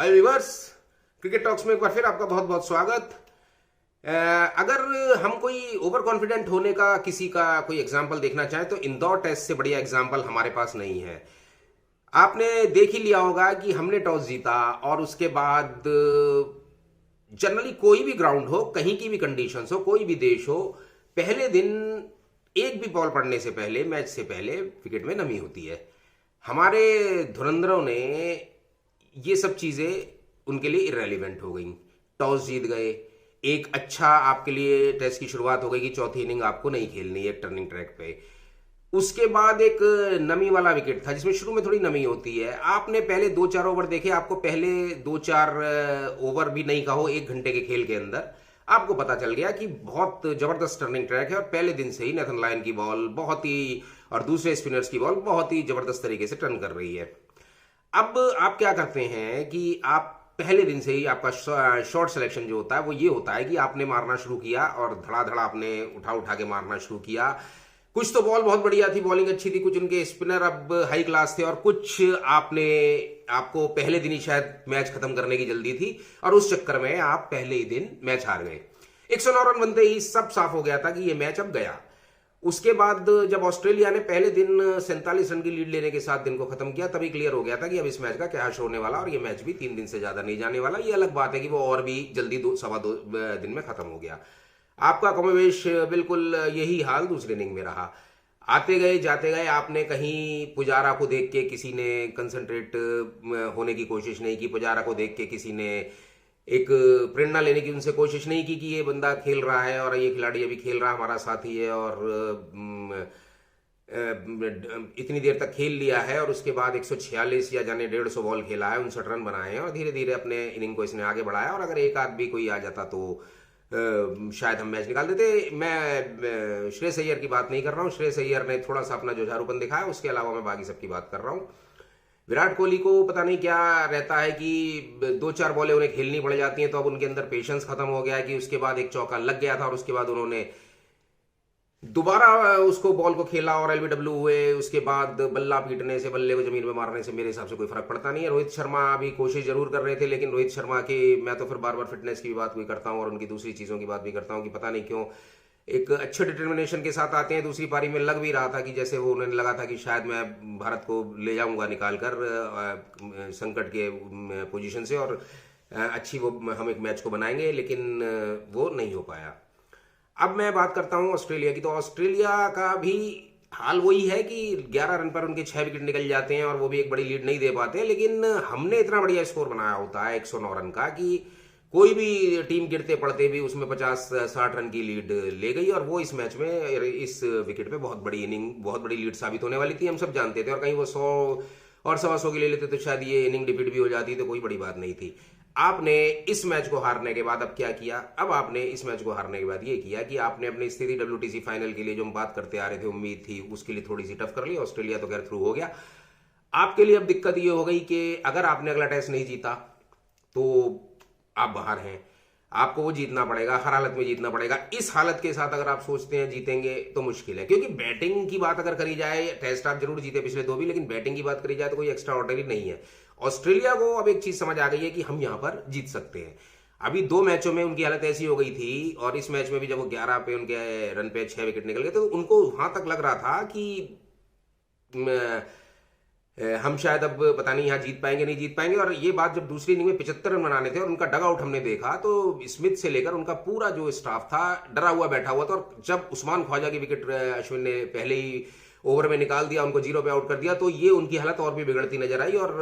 हाय viewers, cricket talks में एक बार फिर आपका बहुत बहुत स्वागत। अगर हम कोई ओवर कॉन्फिडेंट होने का किसी का कोई एग्जाम्पल देखना चाहें तो इंदौर टेस्ट से बढ़िया एग्जाम्पल हमारे पास नहीं है। आपने देख ही लिया होगा कि हमने टॉस जीता और उसके बाद जनरली कोई भी ग्राउंड हो, कहीं की भी कंडीशंस हो, कोई भी देश हो, पहले दिन एक भी बॉल पड़ने से पहले, मैच से पहले विकेट में नमी होती है। हमारे धुरंधरों ने ये सब चीजें उनके लिए इररेलीवेंट हो गई। टॉस जीत गए, एक अच्छा आपके लिए टेस्ट की शुरुआत हो गई कि चौथी इनिंग आपको नहीं खेलनी है एक टर्निंग ट्रैक पे। उसके बाद एक नमी वाला विकेट था जिसमें शुरू में थोड़ी नमी होती है। आपने पहले 2-4 ओवर देखे, आपको पहले 2-4 ओवर भी नहीं कहो, 1 घंटे के खेल के अंदर आपको पता चल गया कि बहुत जबरदस्त टर्निंग ट्रैक है और पहले दिन से ही नेथन लायन की बॉल बहुत ही और दूसरे स्पिनर्स की बॉल बहुत ही जबरदस्त तरीके से टर्न कर रही है। अब आप क्या करते हैं कि आप पहले दिन से ही आपका शॉर्ट सिलेक्शन जो होता है वो ये होता है कि आपने मारना शुरू किया और धड़ाधड़ आपने उठा उठा के मारना शुरू किया। कुछ तो बॉल बहुत बढ़िया थी, बॉलिंग अच्छी थी, कुछ उनके स्पिनर अब हाई क्लास थे और कुछ आपको पहले दिन ही शायद मैच खत्म करने की जल्दी थी और उस चक्कर में आप पहले ही दिन मैच हार गए। 109 रन बनते ही सब साफ हो गया था कि ये मैच अब गया। उसके बाद जब ऑस्ट्रेलिया ने पहले दिन 47 रन की लीड लेने के साथ दिन को खत्म किया, तभी क्लियर हो गया था कि अब इस मैच का क्या होने वाला और ये मैच भी 3 दिन से ज्यादा नहीं जाने वाला। ये अलग बात है कि वो और भी जल्दी 2-2.25 दिन में खत्म हो गया। आपका कमोवेश बिल्कुल यही हाल दूसरे इनिंग में रहा। आते गए जाते गए, आपने कहीं पुजारा को देख के किसी ने कंसंट्रेट होने की कोशिश नहीं की, पुजारा को देख के किसी ने एक प्रेरणा लेने की उनसे कोशिश नहीं की कि ये बंदा खेल रहा है और ये खिलाड़ी अभी खेल रहा है, हमारा साथी है और इतनी देर तक खेल लिया है और उसके बाद 146 या जाने 150 बॉल खेला है, 59 रन बनाए हैं और धीरे धीरे अपने इनिंग को इसने आगे बढ़ाया और अगर एक आध भी कोई आ जाता तो शायद हम मैच निकाल देते। मैं श्रेयस अय्यर की बात नहीं कर रहा हूँ, श्रेयस अय्यर ने थोड़ा सा अपना जुझारूपन दिखाया, उसके अलावा मैं बाकी सबकी बात कर रहा हूँ। विराट कोहली को पता नहीं क्या रहता है कि 2-4 बॉलें उन्हें खेलनी पड़ जाती हैं तो अब उनके अंदर पेशेंस खत्म हो गया है कि उसके बाद एक चौका लग गया था और उसके बाद उन्होंने दोबारा उसको बॉल को खेला और एलबीडब्ल्यू हुए। उसके बाद बल्ला पीटने से, बल्ले को जमीन में मारने से मेरे हिसाब से कोई फर्क पड़ता नहीं है। रोहित शर्मा भी कोशिश जरूर कर रहे थे, लेकिन रोहित शर्मा की मैं तो फिर बार बार फिटनेस की भी बात भी करता हूँ और उनकी दूसरी चीज़ों की बात भी करता हूँ कि पता नहीं क्यों एक अच्छे डिटर्मिनेशन के साथ आते हैं। दूसरी पारी में लग भी रहा था कि जैसे वो उन्हें लगा था कि शायद मैं भारत को ले जाऊंगा निकाल कर संकट के पोजीशन से और अच्छी वो हम एक मैच को बनाएंगे, लेकिन वो नहीं हो पाया। अब मैं बात करता हूं ऑस्ट्रेलिया की, तो ऑस्ट्रेलिया का भी हाल वही है कि 11 रन पर उनके 6 विकेट निकल जाते हैं और वो भी एक बड़ी लीड नहीं दे पाते हैं। लेकिन हमने इतना बढ़िया स्कोर बनाया होता है 109 रन का कि कोई भी टीम गिरते पड़ते भी उसमें 50-60 रन की लीड ले गई और वो इस मैच में इस विकेट पे बहुत बड़ी इनिंग, बहुत बड़ी लीड साबित होने वाली थी, हम सब जानते थे। और कहीं वो 100 और 125 की ले लेते तो शायद ये इनिंग डिफीट भी हो जाती, तो कोई बड़ी बात नहीं थी। आपने इस मैच को हारने के बाद अब क्या किया? अब आपने इस मैच को हारने के बाद ये किया कि आपने अपनी स्थिति WTC फाइनल के लिए जो हम बात करते आ रहे थे, उम्मीद थी, उसके लिए थोड़ी सी टफ कर ली। ऑस्ट्रेलिया तो खैर थ्रू हो गया। आपके लिए अब दिक्कत ये हो गई कि अगर आपने अगला टेस्ट नहीं जीता तो आप बाहर हैं, आपको वो जीतना पड़ेगा, हर हालत में जीतना पड़ेगा। इस हालत के साथ अगर आप सोचते हैं जीतेंगे तो मुश्किल है, क्योंकि बैटिंग की बात अगर करी जाए, टेस्ट आप जरूर जीते पिछले 2 भी, लेकिन बैटिंग की बात करी जाए तो कोई एक्स्ट्रा ऑर्डिनरी नहीं है। ऑस्ट्रेलिया को अब एक चीज समझ आ गई है कि हम यहां पर जीत सकते हैं। अभी 2 मैचों में उनकी हालत ऐसी हो गई थी और इस मैच में भी जब वो 11 पे उनके रन पे 6 विकेट निकल गए तो उनको वहां तक लग रहा था कि हम शायद अब पता नहीं यहाँ जीत पाएंगे नहीं जीत पाएंगे। और ये बात जब दूसरी इनिंग में 75 रन बनाने थे और उनका डग आउट हमने देखा तो स्मिथ से लेकर उनका पूरा जो स्टाफ था डरा हुआ बैठा हुआ था। और जब उस्मान ख्वाजा की विकेट अश्विन ने पहले ही ओवर में निकाल दिया, उनको 0 पे आउट कर दिया, तो ये उनकी हालत और भी बिगड़ती नजर आई। और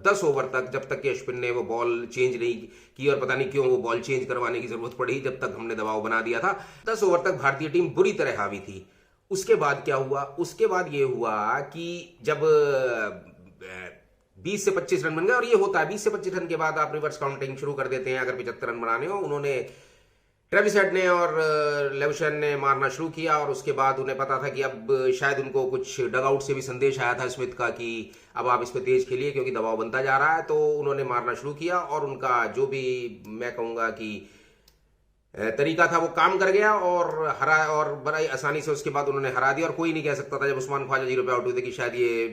10 ओवर तक, जब तक कि अश्विन ने वो बॉल चेंज नहीं की और पता नहीं क्यों वो बॉल चेंज करवाने की जरूरत पड़ी, जब तक हमने दबाव बना दिया था, 10 ओवर तक भारतीय टीम बुरी तरह हावी थी। उसके बाद क्या हुआ? उसके बाद ये हुआ कि जब 20 से 25 रन बन गए, और ये होता है 20 से 25 रन के बाद आप रिवर्स काउंटिंग शुरू कर देते हैं अगर 75 रन बनाने हो। उन्होंने ट्रेविस हेड ने और लेवशन ने मारना शुरू किया और उसके बाद उन्हें पता था कि अब शायद उनको कुछ डगआउट से भी संदेश आया था स्मिथ का कि अब आप इस पे तेज खेलिए क्योंकि दबाव बनता जा रहा है। तो उन्होंने मारना शुरू किया और उनका जो भी मैं कहूंगा कि तरीका था वो काम कर गया और हरा, और बड़ी आसानी से उसके बाद उन्होंने हरा दिया। और कोई नहीं कह सकता था जब उस्मान ख्वाजा 0 पे आउट हुए थे कि शायद ये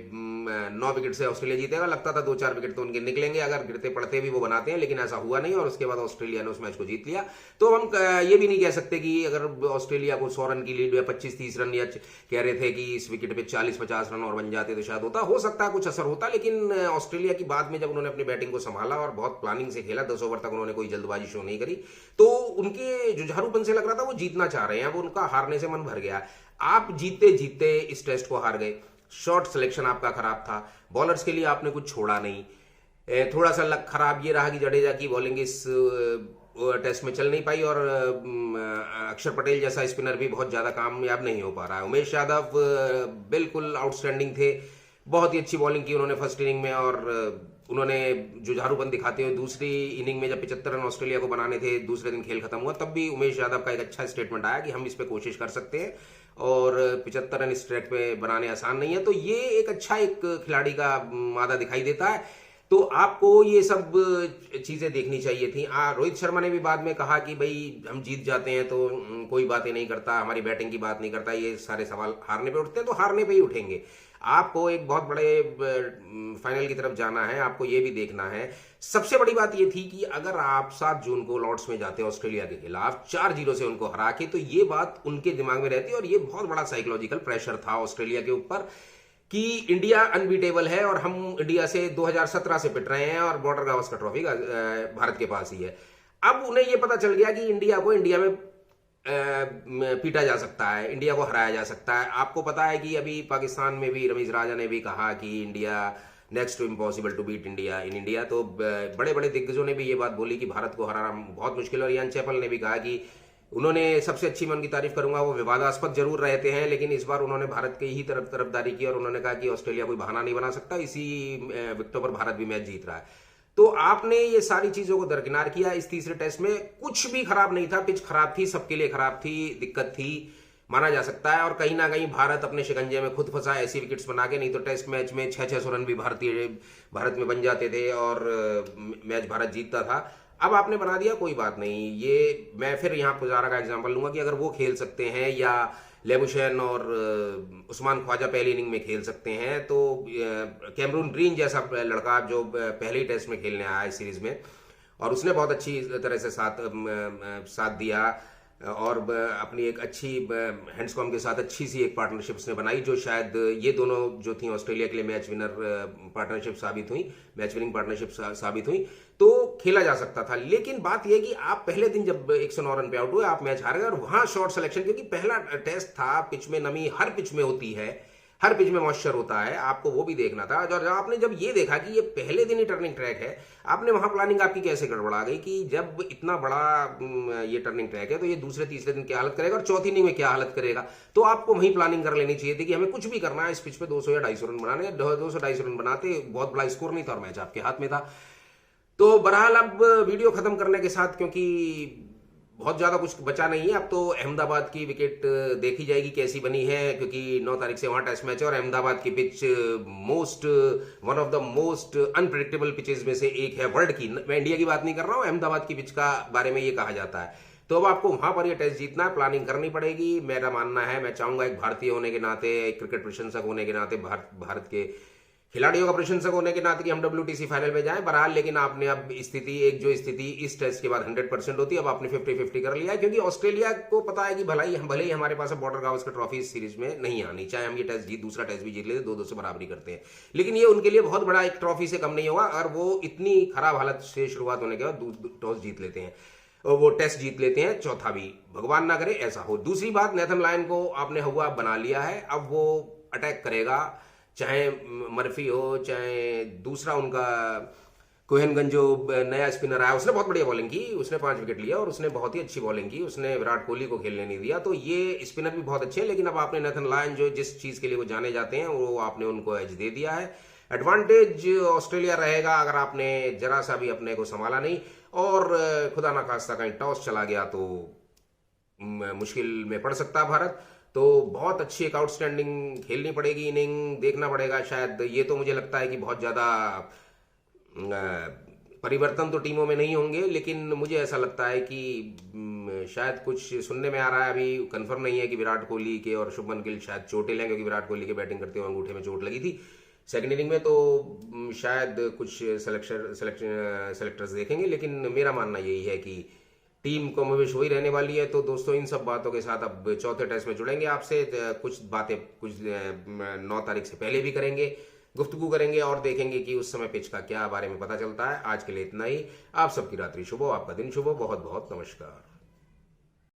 9 विकेट से ऑस्ट्रेलिया जीतेगा। लगता था 2-4 विकेट तो उनके निकलेंगे, अगर गिरते पड़ते भी वो बनाते हैं, लेकिन ऐसा हुआ नहीं और उसके बाद ऑस्ट्रेलिया ने उस मैच को जीत लिया। तो हम ये भी नहीं कह सकते कि अगर ऑस्ट्रेलिया को 100 रन की लीड या 25-30 रन या कह रहे थे कि इस विकेट पे 40-50 रन और बन जाते तो शायद होता, हो सकता है कुछ असर होता, लेकिन ऑस्ट्रेलिया की बाद में जब उन्होंने अपनी बैटिंग को संभाला और बहुत प्लानिंग से खेला, 10 ओवर तक उन्होंने कोई जल्दबाजी शो नहीं करी, तो उनके जुझारूपन से लग रहा था वो जीतना चाह रहे हैं। अब उनका हारने से मन भर गया। आप जीते जीते इस टेस्ट को हार गए। शॉट सिलेक्शन आपका खराब था, बॉलर्स के लिए आपने कुछ छोड़ा नहीं। थोड़ा सा लक खराब ये रहा कि जडेजा की बॉलिंग इस टेस्ट में चल नहीं पाई और अक्षर पटेल जैसा स्पिनर भी बहुत ज्यादा कामयाब नहीं हो पा रहा है। उमेश यादव बिल्कुल आउटस्टैंडिंग थे, बहुत ही अच्छी बॉलिंग की उन्होंने फर्स्ट इनिंग में और उन्होंने जुझारूपन दिखाते हुए दूसरी इनिंग में जब 75 रन ऑस्ट्रेलिया को बनाने थे, दूसरे दिन खेल खत्म हुआ, तब भी उमेश यादव का एक अच्छा स्टेटमेंट आया कि हम इस पे कोशिश कर सकते हैं और 75 रन इस ट्रैक पे बनाने आसान नहीं है। तो ये एक अच्छा एक खिलाड़ी का मादा दिखाई देता है। तो आपको ये सब चीजें देखनी चाहिए थी। रोहित शर्मा ने भी बाद में कहा कि भाई हम जीत जाते हैं तो कोई बातें नहीं करता, हमारी बैटिंग की बात नहीं करता, ये सारे सवाल हारने पे उठते हैं तो हारने पे ही उठेंगे। आपको एक बहुत बड़े फाइनल की तरफ जाना है, आपको ये भी देखना है। सबसे बड़ी बात ये थी कि अगर आप 7 जून को लॉर्ड्स में जाते हैं ऑस्ट्रेलिया के खिलाफ 4-0 से उनको हरा के, तो ये बात उनके दिमाग में रहती है और ये बहुत बड़ा साइकोलॉजिकल प्रेशर था ऑस्ट्रेलिया के ऊपर कि इंडिया अनबीटेबल है और हम इंडिया से 2017 से पिट रहे हैं और बॉर्डर गावस्कर ट्रॉफी का भारत के पास ही है। अब उन्हें यह पता चल गया कि इंडिया को इंडिया में पीटा जा सकता है, इंडिया को हराया जा सकता है। आपको पता है कि अभी पाकिस्तान में भी रमीज राजा ने भी कहा कि India next to impossible to beat India in India. तो बड़े बड़े दिग्गजों ने भी ये बात बोली कि भारत को हराना बहुत मुश्किल है। और यान चैपल ने भी कहा कि उन्होंने सबसे अच्छी मैं उनकी तारीफ करूंगा, वो विवादास्पद जरूर रहते हैं लेकिन इस बार उन्होंने भारत की ही तरफदारी की और उन्होंने कहा कि ऑस्ट्रेलिया कोई बहाना नहीं बना सकता, इसी विकेटों पर भारत भी मैच जीत रहा है। तो आपने ये सारी चीजों को दरकिनार किया। इस तीसरे टेस्ट में कुछ भी खराब नहीं था, पिच खराब थी, सबके लिए खराब थी, दिक्कत थी, माना जा सकता है। और कहीं ना कहीं भारत अपने शिकंजे में खुद फंसा ऐसी विकेट्स बना के, नहीं तो टेस्ट मैच में 600 रन भी भारत में बन जाते थे और मैच भारत जीतता था। अब आपने बना दिया, कोई बात नहीं। ये मैं फिर यहाँ पुजारा का एग्जांपल लूंगा कि अगर वो खेल सकते हैं या लेबुशेन और उस्मान ख्वाजा पहली इनिंग में खेल सकते हैं तो कैमरून ग्रीन जैसा लड़का जो पहले ही टेस्ट में खेलने आया इस सीरीज में और उसने बहुत अच्छी तरह से साथ दिया और अपनी एक अच्छी हैंड्सकॉम के साथ अच्छी सी एक पार्टनरशिप उसने बनाई, जो शायद ये दोनों जो थी ऑस्ट्रेलिया के लिए मैच विनर पार्टनरशिप साबित हुई, मैच विनिंग पार्टनरशिप साबित हुई। तो खेला जा सकता था, लेकिन बात यह कि आप पहले दिन जब 109 रन पे आउट हुए आप मैच हार गए और वहां शॉर्ट सिलेक्शन, क्योंकि पहला टेस्ट था, पिच में नमी हर पिच में होती है, हर पिच में मॉइस्चर होता है, आपको वो भी देखना था। और आपने जब ये देखा कि ये पहले दिन ही टर्निंग ट्रैक है, आपने वहां प्लानिंग आपकी कैसे गड़बड़ा गई कि जब इतना बड़ा ये टर्निंग ट्रैक है तो ये दूसरे तीसरे दिन क्या हालत करेगा और चौथी इनिंग में क्या हालत करेगा। तो आपको वहीं प्लानिंग कर लेनी चाहिए थी कि हमें कुछ भी करना है, इस पिच पे 200 या 250 रन बनाने, 200-250 रन बनाते, बहुत बड़ा स्कोर नहीं था और मैच आपके हाथ में था। तो बहरहाल अब वीडियो खत्म करने के साथ, क्योंकि बहुत ज्यादा कुछ बचा नहीं है, अब तो अहमदाबाद की विकेट देखी जाएगी कैसी बनी है, क्योंकि 9 तारीख से वहां टेस्ट मैच है और अहमदाबाद की pitch one of the most unpredictable pitches में से एक है वर्ल्ड की। मैं इंडिया की बात नहीं कर रहा हूं, अहमदाबाद की पिच का बारे में ये कहा जाता है। तो अब आपको वहां पर ये टेस्ट जीतना है, प्लानिंग करनी पड़ेगी। मेरा मानना है, मैं चाहूंगा एक भारतीय होने के नाते, एक क्रिकेट प्रशंसक होने के नाते, भारत के खिलाड़ियों का प्रशंसक होने के नाते कि हम WTC फाइनल में जाएं। बहरहाल लेकिन आपने अब जो स्थिति इस टेस्ट के बाद 100% होती है, अब आपने 50-50 कर लिया है, क्योंकि ऑस्ट्रेलिया को पता है कि भले ही हमारे पास बॉर्डर गावस्कर ट्रॉफी इस सीरीज में नहीं आनी, चाहे हम ये दूसरा टेस्ट भी जीत लेते, 2-2 से बराबरी करते हैं, लेकिन ये उनके लिए बहुत बड़ा एक ट्रॉफी से कम नहीं होगा। और वो इतनी खराब हालत से शुरुआत होने के बाद टॉस जीत लेते हैं, वो टेस्ट जीत लेते हैं, चौथा भी, भगवान ना करे ऐसा हो। दूसरी बात, नेथन लायन को आपने हुआ बना लिया है, अब वो अटैक करेगा, चाहे मर्फी हो चाहे दूसरा उनका कोहेनगंज जो नया स्पिनर आया, उसने बहुत बढ़िया बॉलिंग की, उसने 5 विकेट लिया और उसने बहुत ही अच्छी बॉलिंग की, उसने विराट कोहली को खेलने नहीं दिया। तो ये स्पिनर भी बहुत अच्छे हैं, लेकिन अब आपने नेथन लायन जो जिस चीज के लिए वो जाने जाते हैं वो आपने उनको एज दे दिया है। एडवांटेज ऑस्ट्रेलिया रहेगा अगर आपने जरा सा भी अपने को संभाला नहीं और खुदा ना खास्ता कहीं टॉस चला गया तो मुश्किल में पड़ सकता है भारत। तो बहुत अच्छी एक आउटस्टैंडिंग खेलनी पड़ेगी इनिंग, देखना पड़ेगा। शायद ये तो मुझे लगता है कि बहुत ज्यादा परिवर्तन तो टीमों में नहीं होंगे, लेकिन मुझे ऐसा लगता है कि शायद कुछ सुनने में आ रहा है, अभी कंफर्म नहीं है, कि विराट कोहली के और शुभमन गिल शायद चोटिल हैं, क्योंकि विराट कोहली के बैटिंग करते हुए अंगूठे में चोट लगी थी। सेकंड इनिंग में तो शायद कुछ सेलेक्टर्स देखेंगे, लेकिन मेरा मानना यही है कि टीम कमोबेश वही रहने वाली है। तो दोस्तों इन सब बातों के साथ अब चौथे टेस्ट में जुड़ेंगे आपसे, कुछ बातें कुछ 9 तारीख से पहले भी करेंगे, गुफ्तगू करेंगे और देखेंगे कि उस समय पिच का क्या बारे में पता चलता है। आज के लिए इतना ही। आप सबकी रात्रि शुभ हो, आपका दिन शुभ हो। बहुत बहुत नमस्कार।